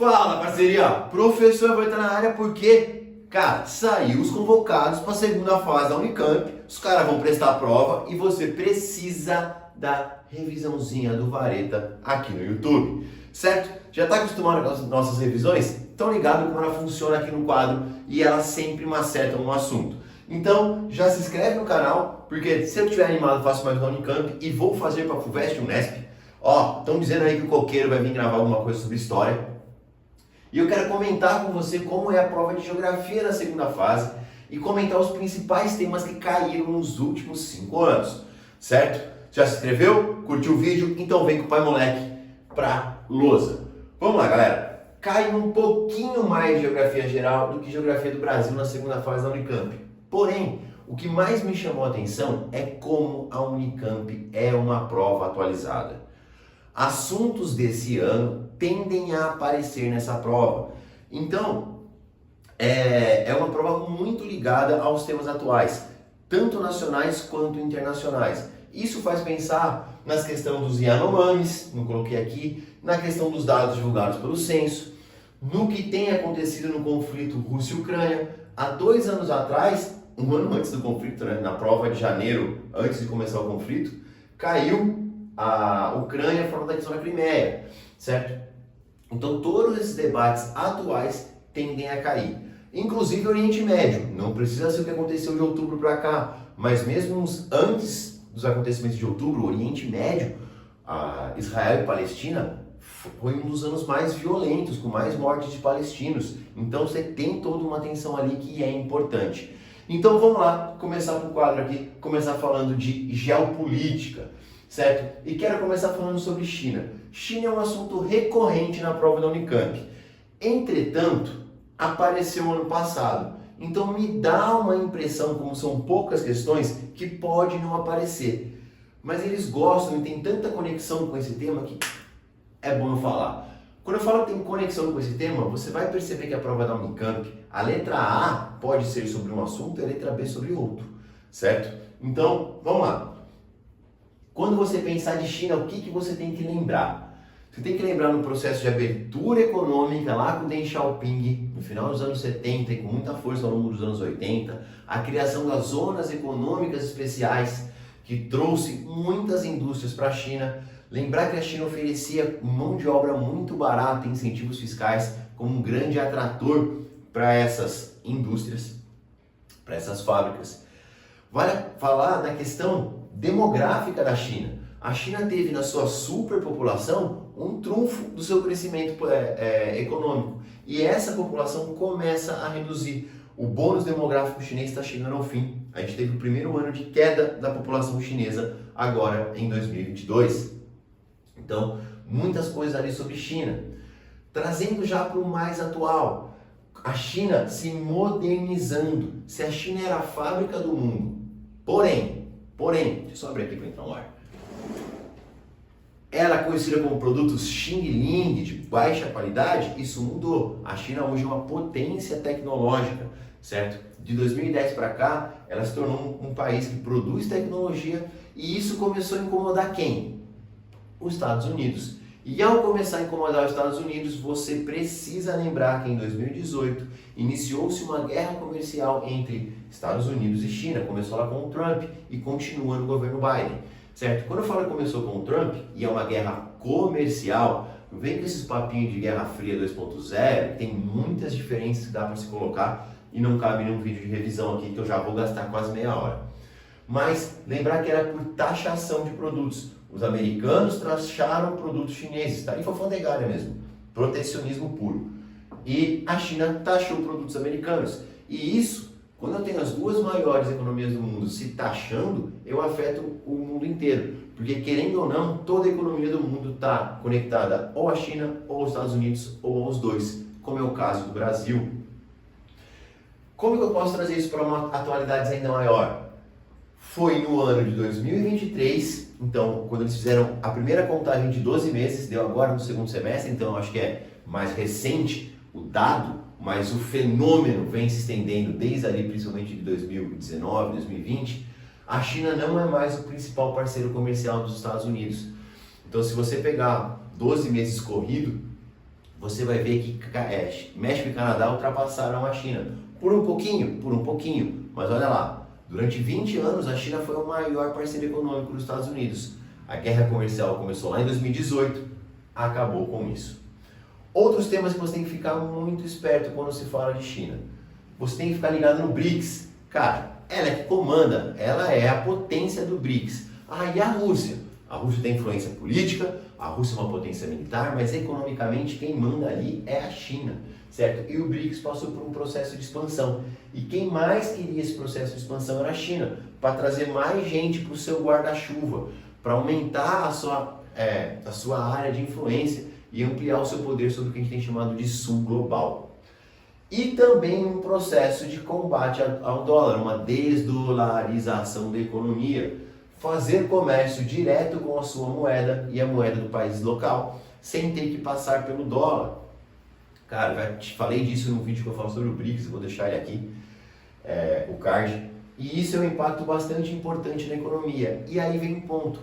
Fala, parceria! Professor vai estar na área porque, cara, saiu os convocados para a segunda fase da Unicamp, os caras vão prestar a prova e você precisa da revisãozinha do Vareta aqui no YouTube, certo? Já está acostumado com as nossas revisões? Estão ligados como ela funciona aqui no quadro e ela sempre acerta no assunto. Então, já se inscreve no canal, porque se eu estiver animado, faço mais da Unicamp e vou fazer para a FUVEST e Unesp. Ó, estão dizendo aí que o Coqueiro vai vir gravar alguma coisa sobre história. E eu quero comentar com você como é a prova de geografia na segunda fase e comentar os principais temas que caíram nos últimos 5 anos, certo? Já se inscreveu? Curtiu o vídeo? Então vem com o pai moleque pra lousa. Vamos lá, galera. Cai um pouquinho mais de geografia geral do que geografia do Brasil na segunda fase da Unicamp. Porém, o que mais me chamou a atenção é como a Unicamp é uma prova atualizada. Assuntos desse ano tendem a aparecer nessa prova. Então, é uma prova muito ligada aos temas atuais, tanto nacionais quanto internacionais. Isso faz pensar nas questões dos Yanomamis, não coloquei aqui, na questão dos dados divulgados pelo censo, no que tem acontecido no conflito Rússia e Ucrânia. Há 2 anos atrás, um ano antes do conflito, né, na prova de janeiro, antes de começar o conflito, caiu a Ucrânia falando da questão da Crimeia, certo? Então todos esses debates atuais tendem a cair. Inclusive o Oriente Médio, não precisa ser o que aconteceu de outubro para cá, mas mesmo antes dos acontecimentos de outubro, o Oriente Médio, Israel e Palestina, foi um dos anos mais violentos, com mais mortes de palestinos. Então você tem toda uma tensão ali que é importante. Então vamos lá, começar com o quadro aqui, começar falando de geopolítica, certo? E quero começar falando sobre China. China é um assunto recorrente na prova da Unicamp. Entretanto, apareceu ano passado. Então me dá uma impressão, como são poucas questões, que pode não aparecer. Mas eles gostam e tem tanta conexão com esse tema que é bom eu falar. Quando eu falo que tem conexão com esse tema, você vai perceber que a prova da Unicamp, a letra A pode ser sobre um assunto e a letra B sobre outro, certo? Então, vamos lá. Quando você pensar de China, o que você tem que lembrar? Você tem que lembrar no processo de abertura econômica lá com Deng Xiaoping, no final dos anos 70 e com muita força ao longo dos anos 80, a criação das zonas econômicas especiais, que trouxe muitas indústrias para a China. Lembrar que a China oferecia mão de obra muito barata e incentivos fiscais como um grande atrator para essas indústrias, para essas fábricas. Vale falar da questão demográfica da China. A China teve na sua superpopulação um trunfo do seu crescimento econômico. E essa população começa a reduzir. O bônus demográfico chinês está chegando ao fim. A gente teve o primeiro ano de queda da população chinesa agora em 2022. Então, muitas coisas ali sobre China. Trazendo já para o mais atual, a China se modernizando. Se a China era a fábrica do mundo, porém, deixa eu só abrir aqui para entrar no ar. Ela é conhecida como produtos Xing Ling de baixa qualidade, isso mudou. A China hoje é uma potência tecnológica, certo? De 2010 para cá, ela se tornou um país que produz tecnologia e isso começou a incomodar quem? Os Estados Unidos. E ao começar a incomodar os Estados Unidos, você precisa lembrar que em 2018 iniciou-se uma guerra comercial entre Estados Unidos e China. Começou lá com o Trump e continua no governo Biden, certo? Quando eu falo que começou com o Trump e é uma guerra comercial, não vem com esses papinhos de Guerra Fria 2.0, tem muitas diferenças que dá para se colocar e não cabe num vídeo de revisão aqui que eu já vou gastar quase meia hora. Mas lembrar que era por taxação de produtos. Os americanos taxaram produtos chineses, tarifa alfandegária mesmo, protecionismo puro. E a China taxou produtos americanos. E isso, quando eu tenho as duas maiores economias do mundo se taxando, eu afeto o mundo inteiro. Porque querendo ou não, toda a economia do mundo está conectada ou à China, ou aos Estados Unidos, ou aos dois, como é o caso do Brasil. Como que eu posso trazer isso para uma atualidade ainda maior? Foi no ano de 2023, então quando eles fizeram a primeira contagem de 12 meses, deu agora no segundo semestre, então acho que é mais recente o dado, mas o fenômeno vem se estendendo desde ali, principalmente de 2019, 2020, a China não é mais o principal parceiro comercial dos Estados Unidos. Então se você pegar 12 meses corrido, você vai ver que México e Canadá ultrapassaram a China. Por um pouquinho, mas olha lá, durante 20 anos a China foi o maior parceiro econômico dos Estados Unidos. A guerra comercial começou lá em 2018, acabou com isso. Outros temas que você tem que ficar muito esperto quando se fala de China. Você tem que ficar ligado no BRICS. Cara, ela é que comanda, ela é a potência do BRICS. Ah, e a Rússia? A Rússia tem influência política, a Rússia é uma potência militar, mas economicamente quem manda ali é a China, certo? E o BRICS passou por um processo de expansão. E quem mais queria esse processo de expansão era a China, para trazer mais gente para o seu guarda-chuva, para aumentar a sua área de influência e ampliar o seu poder sobre o que a gente tem chamado de sul global. E também um processo de combate ao dólar, uma desdolarização da economia, fazer comércio direto com a sua moeda e a moeda do país local, sem ter que passar pelo dólar. Cara, te falei disso no vídeo que eu falo sobre o BRICS, vou deixar ele aqui, o card. E isso é um impacto bastante importante na economia. E aí vem um ponto.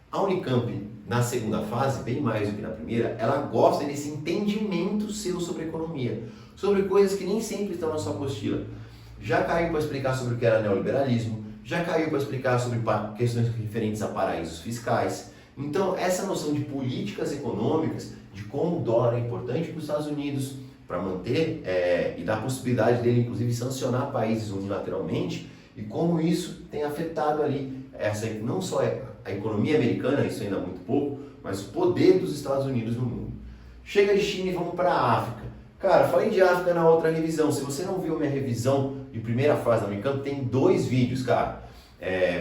A Unicamp, na segunda fase, bem mais do que na primeira, ela gosta desse entendimento seu sobre economia, sobre coisas que nem sempre estão na sua apostila. Já caiu para explicar sobre o que era neoliberalismo, já caiu para explicar sobre questões referentes a paraísos fiscais. Então, essa noção de políticas econômicas, de como o dólar é importante para os Estados Unidos, para manter e dar a possibilidade dele, inclusive, sancionar países unilateralmente, e como isso tem afetado ali, não só a economia americana, isso ainda é muito pouco, mas o poder dos Estados Unidos no mundo. Chega de China e vamos para a África. Cara, falei de África na outra revisão. Se você não viu minha revisão de primeira fase da Unicamp, tem 2 vídeos, cara.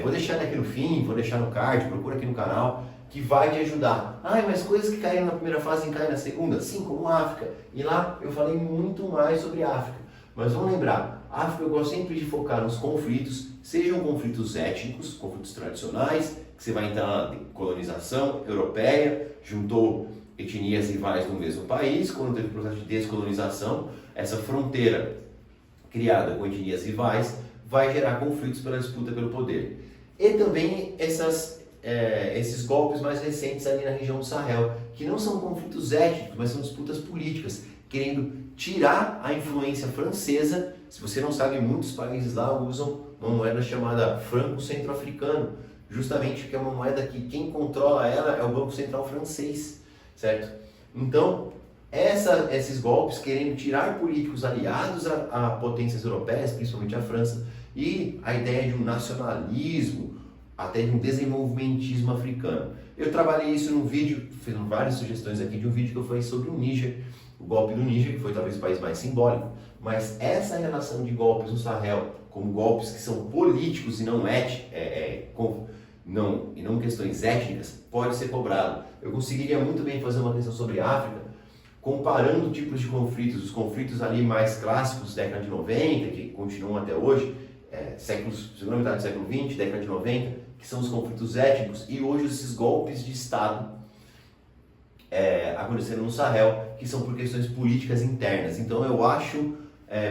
Vou deixar aqui no fim, vou deixar no card, procura aqui no canal, que vai te ajudar. Mas coisas que caíram na primeira fase e caem na segunda? Sim, como África. E lá eu falei muito mais sobre África. Mas vamos lembrar, África eu gosto sempre de focar nos conflitos, sejam conflitos étnicos, conflitos tradicionais, que você vai entrar na colonização europeia, juntou etnias rivais no mesmo país, quando teve o processo de descolonização, essa fronteira criada com etnias rivais vai gerar conflitos pela disputa pelo poder. E também esses golpes mais recentes ali na região do Sahel, que não são conflitos étnicos, mas são disputas políticas, querendo tirar a influência francesa. Se você não sabe, muitos países lá usam uma moeda chamada franco centro-africano, justamente porque é uma moeda que quem controla ela é o Banco Central francês, certo? Então, esses golpes querendo tirar políticos aliados a potências europeias, principalmente a França, e a ideia de um nacionalismo, até de um desenvolvimentismo africano. Eu trabalhei isso num vídeo, fiz várias sugestões aqui de um vídeo que eu falei sobre o Níger, o golpe do Níger, que foi talvez o país mais simbólico, mas essa relação de golpes no Sahel, como golpes que são políticos e não não questões étnicas, pode ser cobrado. Eu conseguiria muito bem fazer uma questão sobre a África, comparando tipos de conflitos, os conflitos ali mais clássicos, década de 90, que continuam até hoje, segunda metade do século XX, década de 90, que são os conflitos étnicos, e hoje esses golpes de Estado acontecendo no Sahel, que são por questões políticas internas. Então eu acho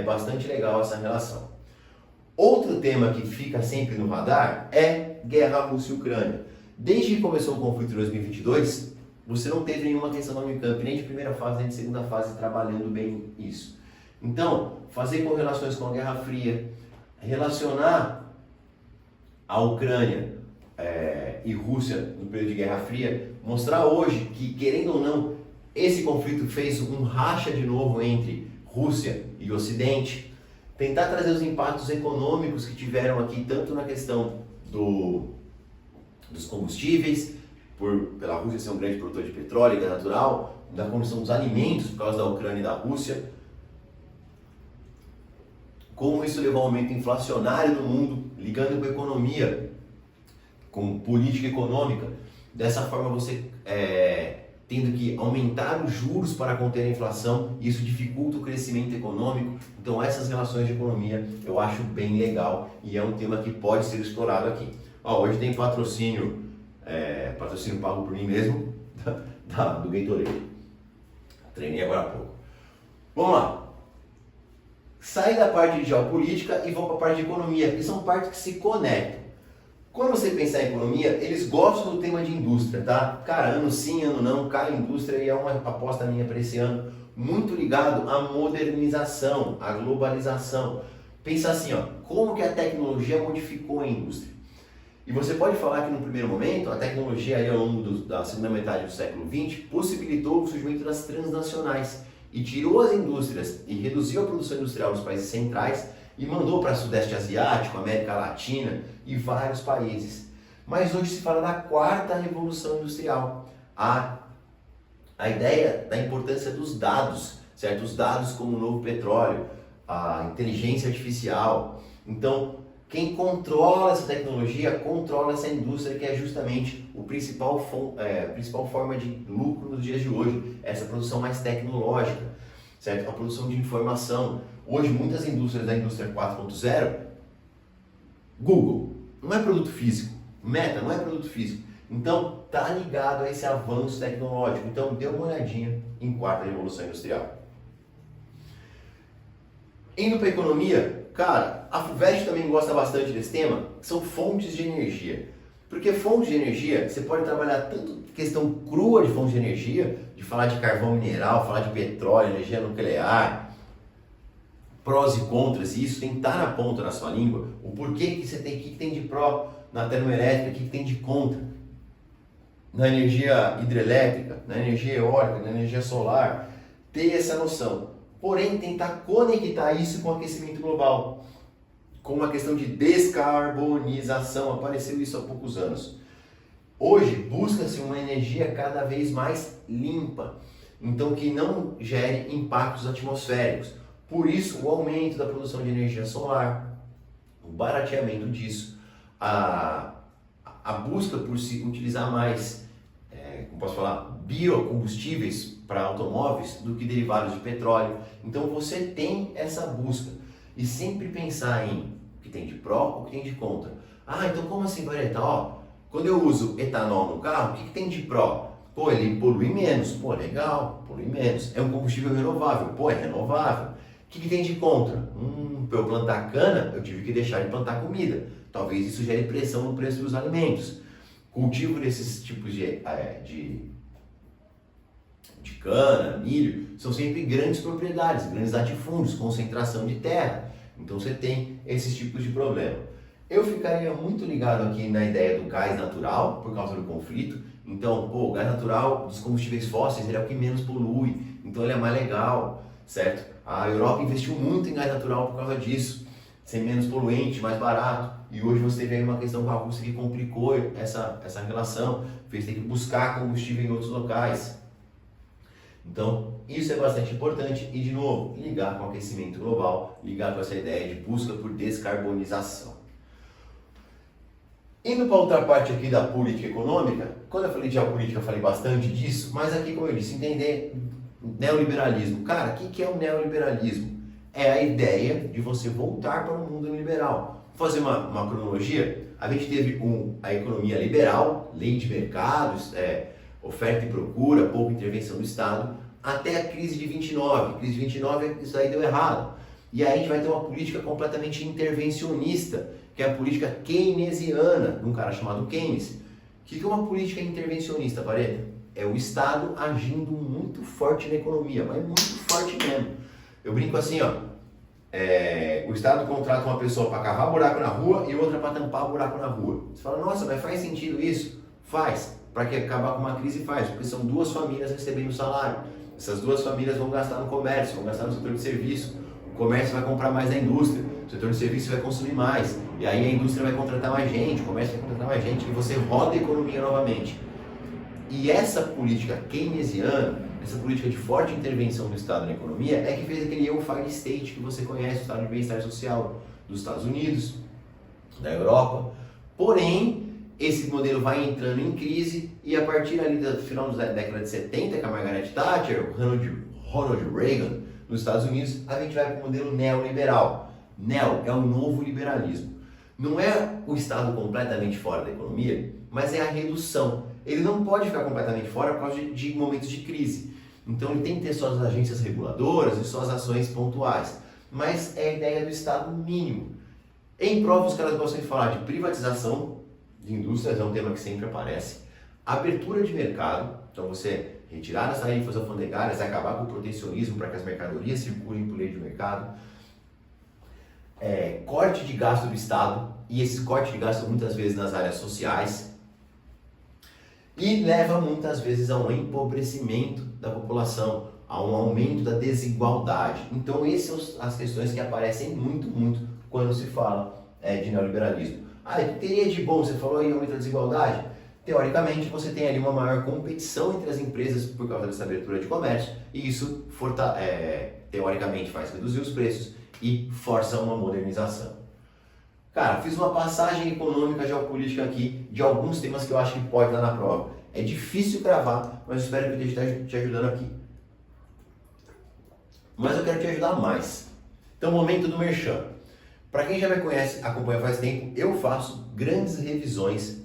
bastante legal essa relação. Outro tema que fica sempre no radar é guerra Rússia e Ucrânia. Desde que começou o conflito em 2022, você não teve nenhuma questão na Unicamp, nem de primeira fase, nem de segunda fase, trabalhando bem isso. Então, fazer correlações com a Guerra Fria, relacionar a Ucrânia e Rússia no período de Guerra Fria, mostrar hoje que, querendo ou não, esse conflito fez um racha de novo entre Rússia e Ocidente, tentar trazer os impactos econômicos que tiveram aqui, tanto na questão dos combustíveis, pela Rússia ser um grande produtor de petróleo e gás natural, da condição dos alimentos por causa da Ucrânia e da Rússia, como isso levou a um aumento inflacionário no mundo, ligando com a economia, com política econômica. Dessa forma você tendo que aumentar os juros para conter a inflação, e isso dificulta o crescimento econômico. Então essas relações de economia eu acho bem legal e é um tema que pode ser explorado aqui. Hoje tem patrocínio pago por mim mesmo, do Gatorade. Treinei agora há pouco. Vamos lá. Sair da parte de geopolítica e vou para a parte de economia, que são partes que se conectam. Quando você pensar em economia, eles gostam do tema de indústria, tá? Cara, ano sim, ano não, cai a indústria e é uma aposta minha para esse ano, muito ligado à modernização, à globalização. Pensa assim, ó, como que a tecnologia modificou a indústria? E você pode falar que no primeiro momento, a tecnologia aí, ao longo da segunda metade do século XX possibilitou o surgimento das transnacionais e tirou as indústrias e reduziu a produção industrial nos países centrais e mandou para o Sudeste Asiático, América Latina e vários países. Mas hoje se fala da quarta revolução industrial, a ideia da importância dos dados, certo? Os dados como o novo petróleo, a inteligência artificial. Então, quem controla essa tecnologia, controla essa indústria, que é justamente a principal forma de lucro nos dias de hoje, essa produção mais tecnológica, certo? A produção de informação. Hoje, muitas indústrias da indústria 4.0, Google, não é produto físico, Meta não é produto físico. Então, tá ligado a esse avanço tecnológico. Então, dê uma olhadinha em quarta revolução industrial. Indo para a economia, cara, a FUVEST também gosta bastante desse tema, que são fontes de energia. Porque fontes de energia, você pode trabalhar tanto questão crua de fontes de energia, de falar de carvão mineral, falar de petróleo, energia nuclear, prós e contras, e isso tem que estar na ponta da sua língua, o porquê que você tem, o que tem de pró na termoelétrica, o que tem de contra na energia hidrelétrica, na energia eólica, na energia solar, ter essa noção. Porém, tentar conectar isso com o aquecimento global, com uma questão de descarbonização. Apareceu isso há poucos anos. Hoje, busca-se uma energia cada vez mais limpa, então que não gere impactos atmosféricos. Por isso, o aumento da produção de energia solar, o barateamento disso, a busca por se utilizar mais, como posso falar, biocombustíveis para automóveis do que derivados de petróleo. Então você tem essa busca e sempre pensar em o que tem de pró, o que tem de contra. Ah, então como assim, Vareta? Ó, quando eu uso etanol no carro, o que tem de pró? Pô, ele polui menos. Pô, legal, polui menos. É um combustível renovável. Pô, é renovável. O que tem de contra? Para eu plantar cana, eu tive que deixar de plantar comida. Talvez isso gere pressão no preço dos alimentos. Cultivo desses tipos de cana, milho, são sempre grandes propriedades, grandes latifúndios, concentração de terra. Então você tem esses tipos de problema. Eu ficaria muito ligado aqui na ideia do gás natural, por causa do conflito. Então, o gás natural dos combustíveis fósseis, ele é o que menos polui, então ele é mais legal, certo? A Europa investiu muito em gás natural por causa disso, ser menos poluente, mais barato. E hoje você teve aí uma questão com a Rússia que complicou essa relação, fez ter que buscar combustível em outros locais. Então, isso é bastante importante e, de novo, ligar com o aquecimento global, ligar com essa ideia de busca por descarbonização. Indo para outra parte aqui da política econômica, quando eu falei de geopolítica eu falei bastante disso, mas aqui, como eu disse, entender neoliberalismo. Cara, o que é o neoliberalismo? É a ideia de você voltar para o mundo liberal. Vou fazer uma cronologia. A gente teve a economia liberal, lei de mercados, oferta e procura, pouca intervenção do Estado, até a crise de 29. A crise de 29, isso aí deu errado. E aí a gente vai ter uma política completamente intervencionista, que é a política keynesiana, de um cara chamado Keynes. O que é uma política intervencionista, Vareta? É o Estado agindo muito forte na economia, mas muito forte mesmo. Eu brinco assim, ó, o Estado contrata uma pessoa para cavar buraco na rua e outra para tampar buraco na rua. Você fala, nossa, mas faz sentido isso? Faz. Para que acabar com uma crise faz, porque são duas famílias recebendo salário. Essas duas famílias vão gastar no comércio, vão gastar no setor de serviço. O comércio vai comprar mais da indústria, o setor de serviço vai consumir mais. E aí a indústria vai contratar mais gente, o comércio vai contratar mais gente, e você roda a economia novamente. E essa política keynesiana, essa política de forte intervenção do Estado na economia, é que fez aquele welfare state que você conhece, o Estado de Bem-Estar Social dos Estados Unidos, da Europa. Porém, esse modelo vai entrando em crise e a partir ali do final da década de 70, com a Margaret Thatcher, o Ronald Reagan, nos Estados Unidos, a gente vai para o modelo neoliberal. Neo é o novo liberalismo. Não é o Estado completamente fora da economia, mas é a redução. Ele não pode ficar completamente fora por causa de momentos de crise. Então ele tem que ter suas agências reguladoras e suas ações pontuais. Mas é a ideia do Estado mínimo. Em prova, os caras gostam de falar de privatização de indústrias, é um tema que sempre aparece. Abertura de mercado, então você retirar as tarifas alfandegárias, acabar com o protecionismo para que as mercadorias circulem por livre mercado, corte de gasto do Estado, e esse corte de gasto muitas vezes nas áreas sociais, e leva muitas vezes a um empobrecimento da população, a um aumento da desigualdade. Então essas são as questões que aparecem muito quando se fala de neoliberalismo. O que teria de bom? Você falou em aumento da desigualdade? Teoricamente você tem ali uma maior competição entre as empresas por causa dessa abertura de comércio, e isso teoricamente faz reduzir os preços e força uma modernização. Cara, fiz uma passagem econômica, geopolítica aqui de alguns temas que eu acho que pode dar na prova. É difícil gravar, mas eu espero que eu esteja te ajudando aqui. Mas eu quero te ajudar mais. Então, momento do merchan. Para quem já me conhece, acompanha faz tempo, eu faço grandes revisões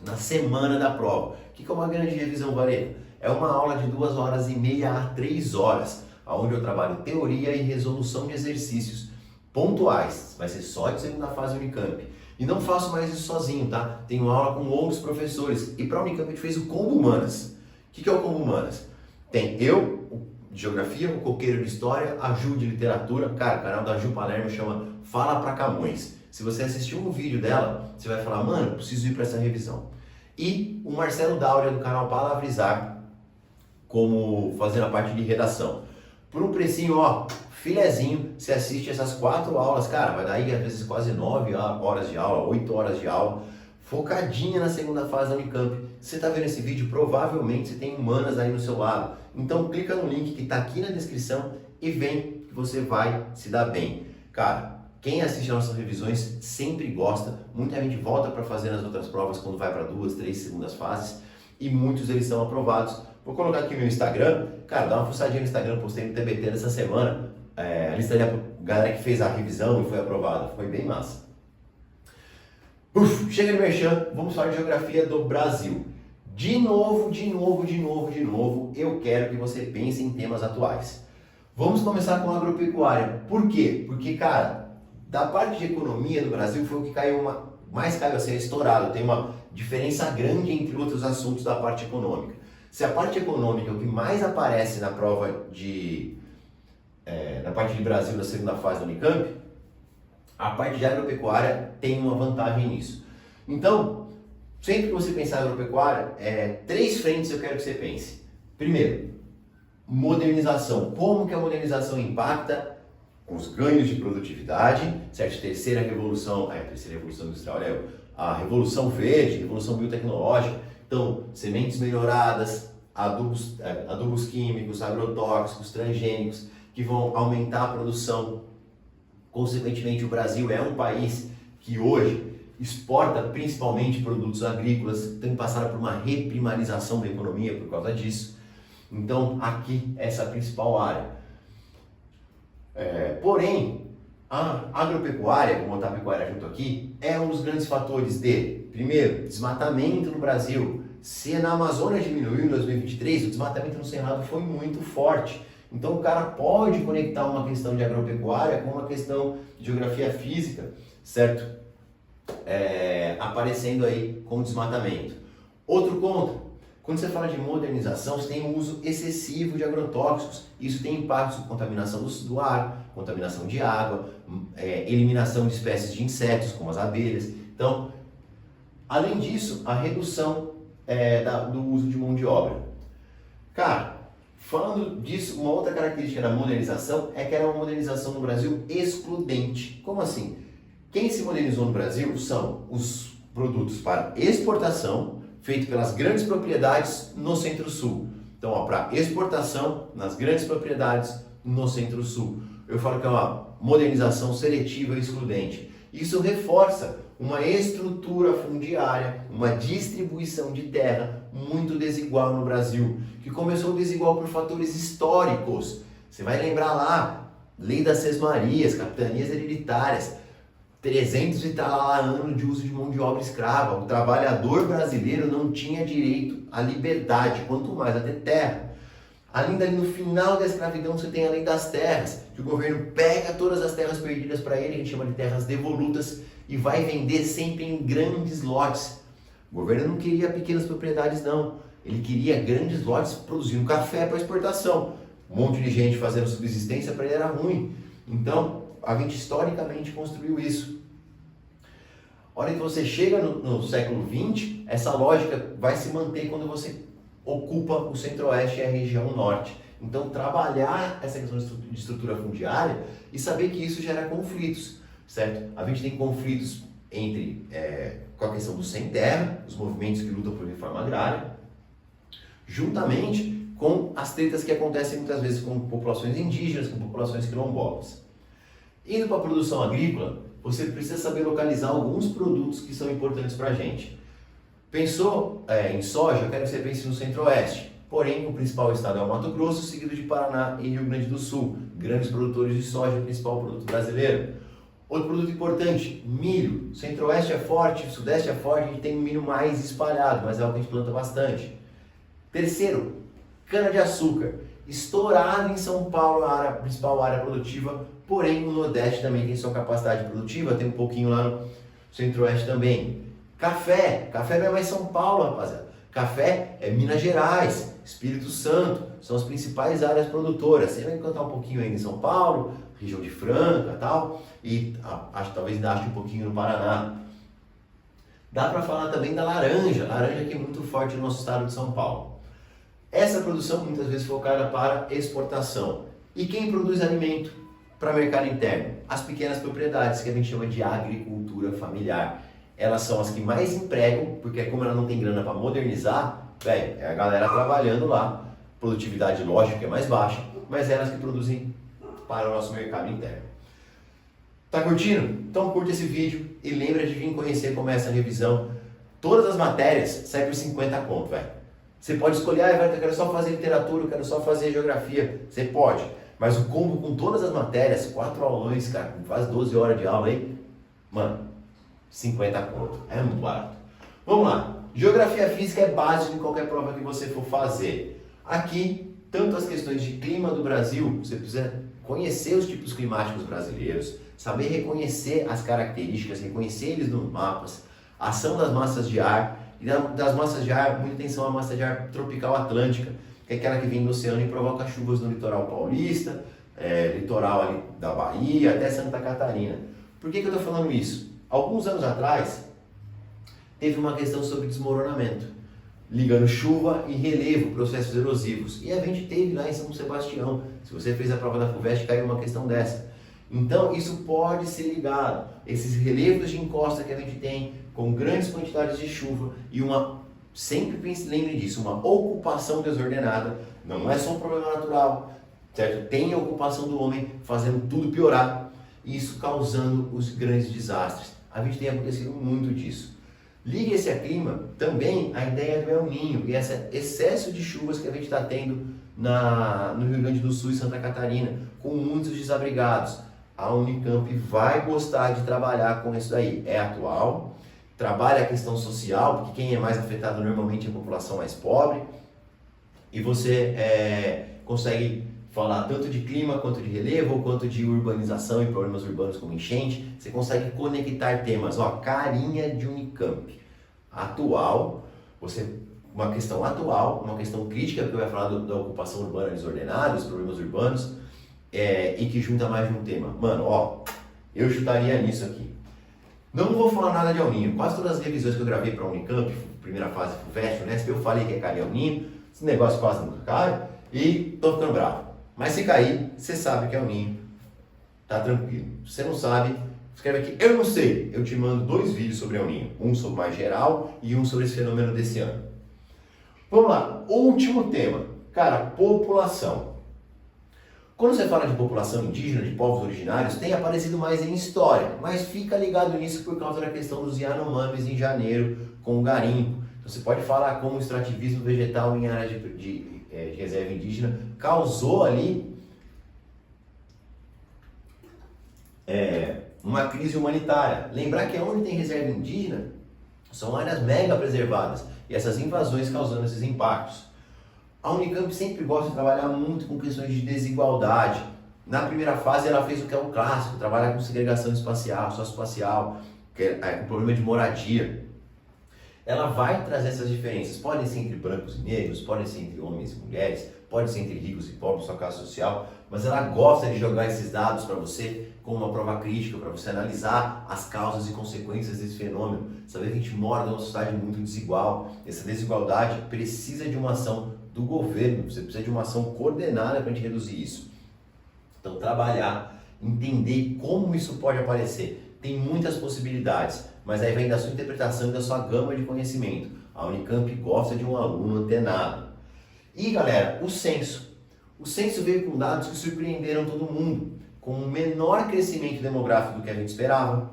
na semana da prova. O que é uma grande revisão, Varela? É uma aula de 2h30 a 3 horas, onde eu trabalho teoria e resolução de exercícios pontuais. Vai ser só de segunda fase Unicamp. E não faço mais isso sozinho, tá? Tenho aula com outros professores. E para a Unicamp a gente fez o Combo Humanas. O que é o Combo Humanas? Tem eu, de Geografia, o Coqueiro de História, a Ju de Literatura. Cara, o canal da Ju Palermo chama Fala Pra Camões. Se você assistir um vídeo dela, você vai falar, mano, preciso ir para essa revisão. E o Marcelo Dáurea, do canal Palavrizar, como fazendo a parte de redação. Por um precinho, filezinho, você assiste essas 4 aulas, cara, vai dar aí às vezes quase 9 horas de aula, 8 horas de aula, focadinha na segunda fase da Unicamp. Se você está vendo esse vídeo, provavelmente você tem humanas aí no seu lado. Então clica no link que está aqui na descrição e vem que você vai se dar bem. Cara, quem assiste às nossas revisões sempre gosta, muita gente volta para fazer nas outras provas quando vai para 2, 3 segundas fases e muitos deles são aprovados. Vou colocar aqui meu Instagram, cara, dá uma fuçadinha no Instagram, postei no TBT dessa semana, a lista da galera que fez a revisão e foi aprovada, foi bem massa. Chega de merchan, vamos falar de geografia do Brasil. De novo, eu quero que você pense em temas atuais. Vamos começar com a agropecuária. Por quê? Porque, cara, da parte de economia do Brasil foi o que mais caiu assim, estourado. Tem uma diferença grande entre outros assuntos da parte econômica. Se a parte econômica é o que mais aparece na prova na parte de Brasil da segunda fase da Unicamp, a parte de agropecuária tem uma vantagem nisso. Então, sempre que você pensar em agropecuária, 3 frentes eu quero que você pense. Primeiro, modernização. Como que a modernização impacta os ganhos de produtividade, certo? Terceira revolução industrial, a revolução verde, revolução biotecnológica. Então, sementes melhoradas, adubos químicos, agrotóxicos, transgênicos, que vão aumentar a produção. Consequentemente, o Brasil é um país que hoje exporta principalmente produtos agrícolas, tem passado por uma reprimarização da economia por causa disso. Então, aqui, essa é a principal área. Porém, a agropecuária, vou botar a pecuária junto aqui, é um dos grandes fatores de, primeiro, desmatamento no Brasil. Se na Amazônia diminuiu em 2023, o desmatamento no Cerrado foi muito forte. Então o cara pode conectar uma questão de agropecuária com uma questão de geografia física, certo? Aparecendo aí com o desmatamento. Outro ponto, quando você fala de modernização, você tem um uso excessivo de agrotóxicos. Isso tem impactos com contaminação do ar, contaminação de água, eliminação de espécies de insetos, como as abelhas. Então, além disso, a redução do uso de mão de obra. Cara, falando disso, uma outra característica da modernização é que era uma modernização no Brasil excludente. Como assim? Quem se modernizou no Brasil são os produtos para exportação, feito pelas grandes propriedades no Centro-Sul. Então, para exportação nas grandes propriedades no Centro-Sul. Eu falo que é uma modernização seletiva e excludente. Isso reforça uma estrutura fundiária, uma distribuição de terra muito desigual no Brasil, que começou desigual por fatores históricos. Você vai lembrar lá, Lei das Sesmarias, capitanias hereditárias, 300 e tal anos de uso de mão de obra escrava. O trabalhador brasileiro não tinha direito à liberdade, quanto mais a ter terra. Ainda ali no final da escravidão você tem a Lei das Terras, que o governo pega todas as terras perdidas para ele, a gente chama de terras devolutas, e vai vender sempre em grandes lotes. O governo não queria pequenas propriedades não, Ele queria grandes lotes produzindo café para exportação. Um monte de gente fazendo subsistência para ele era ruim. Então, a gente historicamente construiu isso. A hora que você chega no século XX, essa lógica vai se manter quando você ocupa o centro-oeste e a região norte. Então, trabalhar essa questão de estrutura fundiária e saber que isso gera conflitos, certo? A gente tem conflitos com a questão do sem terra, os movimentos que lutam por reforma agrária, juntamente com as tretas que acontecem muitas vezes com populações indígenas, com populações quilombolas. Indo para a produção agrícola, você precisa saber localizar alguns produtos que são importantes para a gente. Pensou em soja? Eu quero que você pense no centro-oeste. Porém, o principal estado é o Mato Grosso, seguido de Paraná e Rio Grande do Sul. Grandes produtores de soja, principal produto brasileiro. Outro produto importante, milho. Centro-oeste é forte, sudeste é forte, a gente tem milho mais espalhado, mas é algo que a gente planta bastante. Terceiro, cana-de-açúcar. Estourado em São Paulo, a principal área produtiva, porém o Nordeste também tem sua capacidade produtiva, tem um pouquinho lá no Centro-Oeste também. Café não é mais São Paulo, rapaziada. Café é Minas Gerais, Espírito Santo, são as principais áreas produtoras. Você vai encontrar um pouquinho aí em São Paulo, região de Franca e tal, e talvez ainda ache um pouquinho no Paraná. Dá para falar também da laranja que é muito forte no nosso estado de São Paulo. Essa produção muitas vezes focada para exportação. E quem produz alimento para mercado interno? As pequenas propriedades, que a gente chama de agricultura familiar. Elas são as que mais empregam, porque como ela não tem grana para modernizar, é a galera trabalhando lá, produtividade lógica que é mais baixa, mas elas que produzem para o nosso mercado interno. Tá curtindo? Então curte esse vídeo e lembra de vir conhecer como é essa revisão. Todas as matérias saem por 50 conto, velho. Você pode escolher, eu quero só fazer literatura, eu quero só fazer geografia. Você pode, mas o combo com todas as matérias, 4 aulões, cara, quase 12 horas de aula aí, mano, 50 conto. É muito barato. Vamos lá. Geografia física é básico em qualquer prova que você for fazer. Aqui, tanto as questões de clima do Brasil, você precisa conhecer os tipos climáticos brasileiros, saber reconhecer as características, reconhecer eles nos mapas, ação das massas de ar, e das massas de ar, muita atenção à massa de ar tropical atlântica, que é aquela que vem do oceano e provoca chuvas no litoral paulista, litoral ali da Bahia, até Santa Catarina. Por que eu estou falando isso? Alguns anos atrás, teve uma questão sobre desmoronamento, ligando chuva e relevo, processos erosivos. E a gente teve lá em São Sebastião, se você fez a prova da FUVEST, caiu uma questão dessa. Então, isso pode ser ligado, esses relevos de encosta que a gente tem, com grandes quantidades de chuva e sempre lembre disso, uma ocupação desordenada, não é só um problema natural, certo? Tem a ocupação do homem fazendo tudo piorar, e isso causando os grandes desastres. A gente tem acontecido muito disso. Liga esse a clima também a ideia do El Niño e esse excesso de chuvas que a gente está tendo no Rio Grande do Sul e Santa Catarina, com muitos desabrigados. A Unicamp vai gostar de trabalhar com isso daí. É atual, trabalha a questão social, porque quem é mais afetado normalmente é a população mais pobre, e você consegue falar tanto de clima, quanto de relevo, quanto de urbanização e problemas urbanos como enchente. Você consegue conectar temas, carinha de Unicamp. Atual, uma questão atual, uma questão crítica, que vai falar da ocupação urbana desordenada, dos problemas urbanos, e que junta mais de um tema. Mano, eu chutaria nisso aqui. Não vou falar nada de El Niño. Quase todas as revisões que eu gravei para a Unicamp, primeira fase FUVEST, Unesp, eu falei que ia cair El Niño, esse negócio quase nunca cai, e tô ficando bravo. Mas se cair, você sabe que é El Niño, tá tranquilo. Se você não sabe, escreve aqui, eu não sei. Eu te mando 2 vídeos sobre El Niño, um sobre mais geral e um sobre esse fenômeno desse ano. Vamos lá, último tema. Cara, população. Quando você fala de população indígena, de povos originários, tem aparecido mais em história, mas fica ligado nisso por causa da questão dos Yanomamis em janeiro com o garimpo. Então você pode falar como o extrativismo vegetal em áreas de reserva indígena causou ali uma crise humanitária. Lembrar que onde tem reserva indígena são áreas mega preservadas e essas invasões causando esses impactos. A Unicamp sempre gosta de trabalhar muito com questões de desigualdade. Na primeira fase ela fez o que é o clássico, trabalhar com segregação espacial, socioespacial, com problema de moradia. ela vai trazer essas diferenças. Podem ser entre brancos e negros, podem ser entre homens e mulheres, podem ser entre ricos e pobres, sua classe social, mas ela gosta de jogar esses dados para você como uma prova crítica, para você analisar as causas e consequências desse fenômeno. Saber que a gente mora numa sociedade muito desigual, essa desigualdade precisa de uma ação do governo, você precisa de uma ação coordenada para a gente reduzir isso. Então, trabalhar, entender como isso pode aparecer. Tem muitas possibilidades, mas aí vem da sua interpretação e da sua gama de conhecimento. A Unicamp gosta de um aluno antenado. E galera, o censo. O censo veio com dados que surpreenderam todo mundo, com um menor crescimento demográfico do que a gente esperava,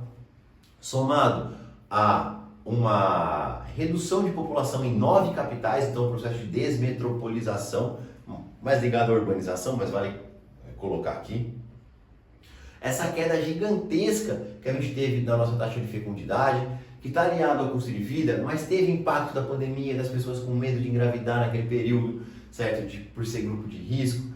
somado a uma redução de população em 9 capitais, então um processo de desmetropolização, mais ligado à urbanização, mas vale colocar aqui. Essa queda gigantesca que a gente teve na nossa taxa de fecundidade, que está alinhado ao custo de vida, mas teve impacto da pandemia, das pessoas com medo de engravidar naquele período, certo? Por ser grupo de risco.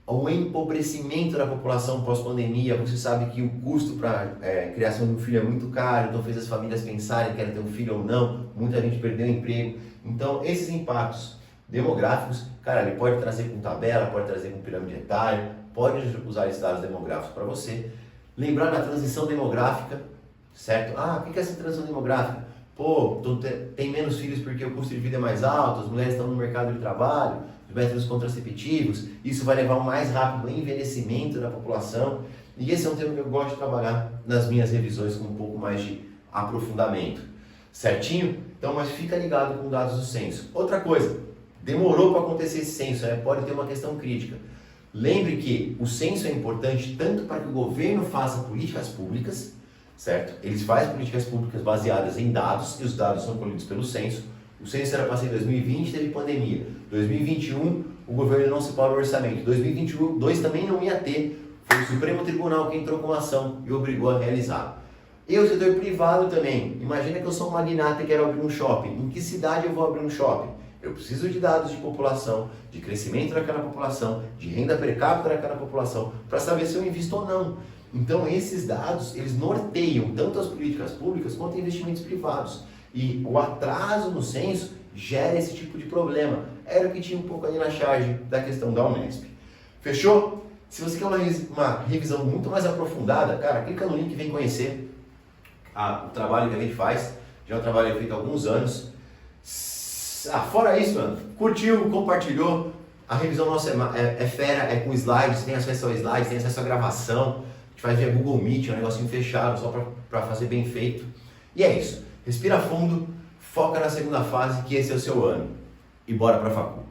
O empobrecimento da população pós-pandemia, você sabe que o custo para criação de um filho é muito caro, então fez as famílias pensarem que querem ter um filho ou não, muita gente perdeu o emprego. Então esses impactos demográficos, cara, ele pode trazer com tabela, pode trazer com pirâmide etária, pode usar esses dados demográficos para você. Lembrar da transição demográfica, certo? Ah, o que é essa transição demográfica? Pô, tem menos filhos porque o custo de vida é mais alto, as mulheres estão no mercado de trabalho, os métodos contraceptivos, isso vai levar um mais rápido envelhecimento da população. E esse é um tema que eu gosto de trabalhar nas minhas revisões com um pouco mais de aprofundamento. Certinho? Então, mas fica ligado com dados do censo. Outra coisa, demorou para acontecer esse censo, né? Pode ter uma questão crítica. Lembre que o censo é importante tanto para que o governo faça políticas públicas, certo? Eles fazem políticas públicas baseadas em dados e os dados são colhidos pelo censo. O censo era para ser em 2020, teve pandemia. 2021, o governo não se parou o orçamento. 2022 também não ia ter. Foi o Supremo Tribunal que entrou com uma ação e obrigou a realizar. E o setor privado também. Imagina que eu sou um magnata e quero abrir um shopping. Em que cidade eu vou abrir um shopping? Eu preciso de dados de população, de crescimento daquela população, de renda per capita daquela população, para saber se eu invisto ou não. Então esses dados, eles norteiam tanto as políticas públicas quanto investimentos privados. E o atraso no censo gera esse tipo de problema. Era o que tinha um pouco ali na charge da questão da Unesp. Fechou? Se você quer uma revisão muito mais aprofundada, cara, clica no link e vem conhecer o trabalho que a gente faz. Já é um trabalho feito há alguns anos. Fora isso, mano, curtiu, compartilhou, a revisão nossa é fera, é com slides, tem acesso aos slides, tem acesso à gravação, a gente faz via Google Meet, é um negocinho fechado, só para fazer bem feito. E é isso, respira fundo, foca na segunda fase, que esse é o seu ano, e bora pra facu.